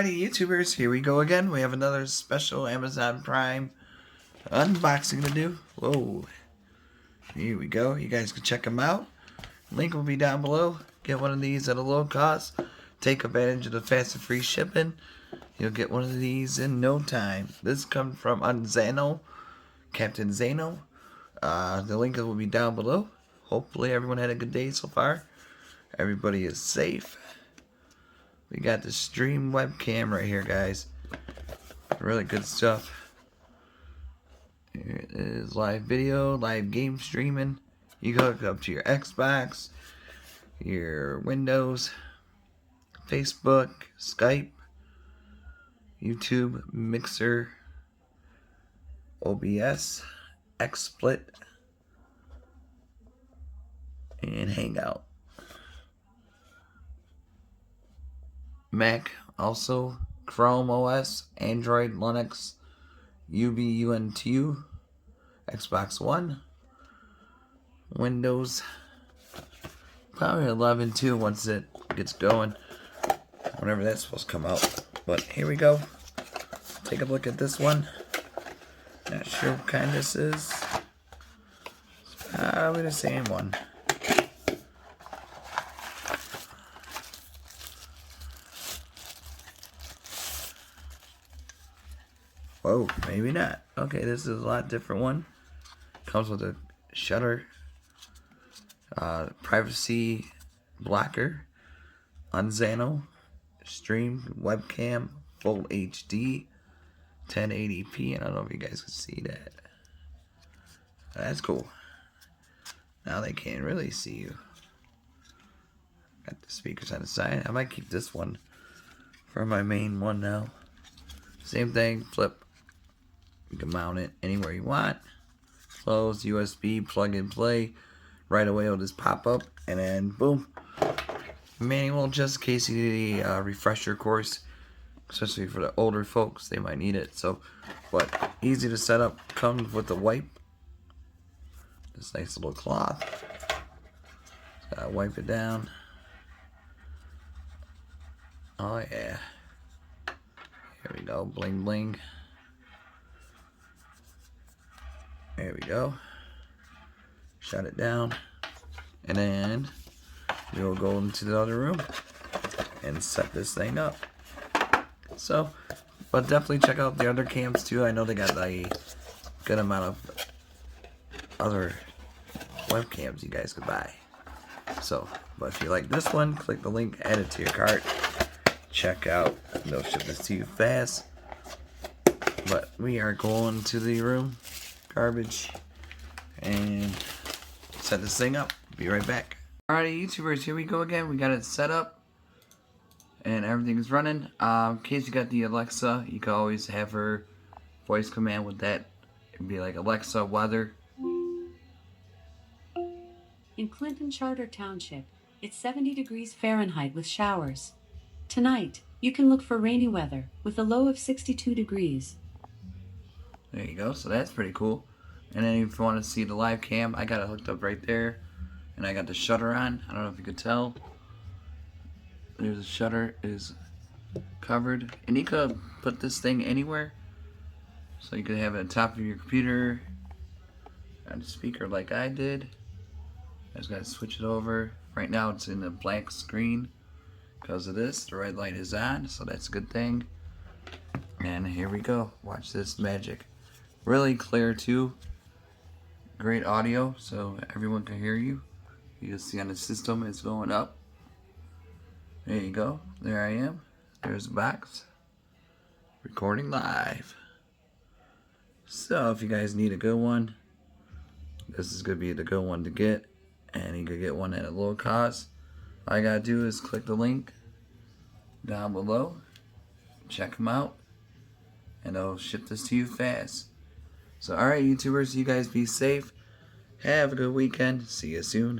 Alrighty, YouTubers, here we go again. We have another special Amazon Prime unboxing to do. Whoa. Here we go. You guys can check them out. Link will be down below. Get one of these at a low cost. Take advantage of the fast and free shipping. You'll get one of these in no time. This comes from Unzano, Captain Zano. The link will be down below. Hopefully everyone had a good day so far. Everybody is safe. We got the stream webcam right here, guys. Really good stuff. Here it is, live video, live game streaming. You can hook up to your Xbox, your Windows, Facebook, Skype, YouTube, Mixer, OBS, XSplit, and Hangout. Mac, also Chrome OS, Android, Linux, Ubuntu, Xbox One, Windows, probably 11 too once it gets going, whenever that's supposed to come out. But here we go. Take a look at this one. Not sure what kind this is. It's probably the same one. Whoa, maybe not. Okay, this is a lot different one. Comes with a shutter, privacy blocker, Unzano, stream webcam, full HD, 1080p. I don't know if you guys can see that. That's cool. Now they can't really see you. Got the speakers on the side. I might keep this one for my main one now. Same thing, flip. You can mount it anywhere you want. Close, USB, plug and play. Right away it'll just pop up, and then boom. Manual, just in case you need a refresher course, especially for the older folks, they might need it. So, but easy to set up. Comes with a wipe. This nice little cloth. Gotta wipe it down. Oh yeah. Here we go, bling bling. There we go. Shut it down. And then we'll go into the other room and set this thing up. So, but definitely check out the other cams too. I know they got a good amount of other webcams you guys could buy. So, but if you like this one, click the link, add it to your cart. Check out. They'll ship this to you fast. But we are going to the room. Garbage, and set this thing up. Be right back. Alrighty, YouTubers, here we go again. We got it set up and everything is running. In case you got the Alexa, you can always have her voice command with that. It'd be like, Alexa, weather. In Clinton Charter Township, it's 70 degrees Fahrenheit with showers. Tonight, you can look for rainy weather with a low of 62 degrees. There you go, so that's pretty cool. And then if you want to see the live cam, I got it hooked up right there. And I got the shutter on. I don't know if you could tell. There's a shutter is covered. And you could put this thing anywhere. So you could have it on top of your computer, on the speaker like I did. I just got to switch it over. Right now it's in a blank screen. Because of this, the red light is on, so that's a good thing. And here we go. Watch this magic. Really clear too. Great audio, so everyone can hear you. You can see on the system it's going up. There you go. There I am. There's the box. Recording live. So if you guys need a good one, this is going to be the good one to get. And you can get one at a low cost. All you gotta do is click the link down below. Check them out. And they'll ship this to you fast. So alright, YouTubers, you guys be safe. Have a good weekend. See you soon.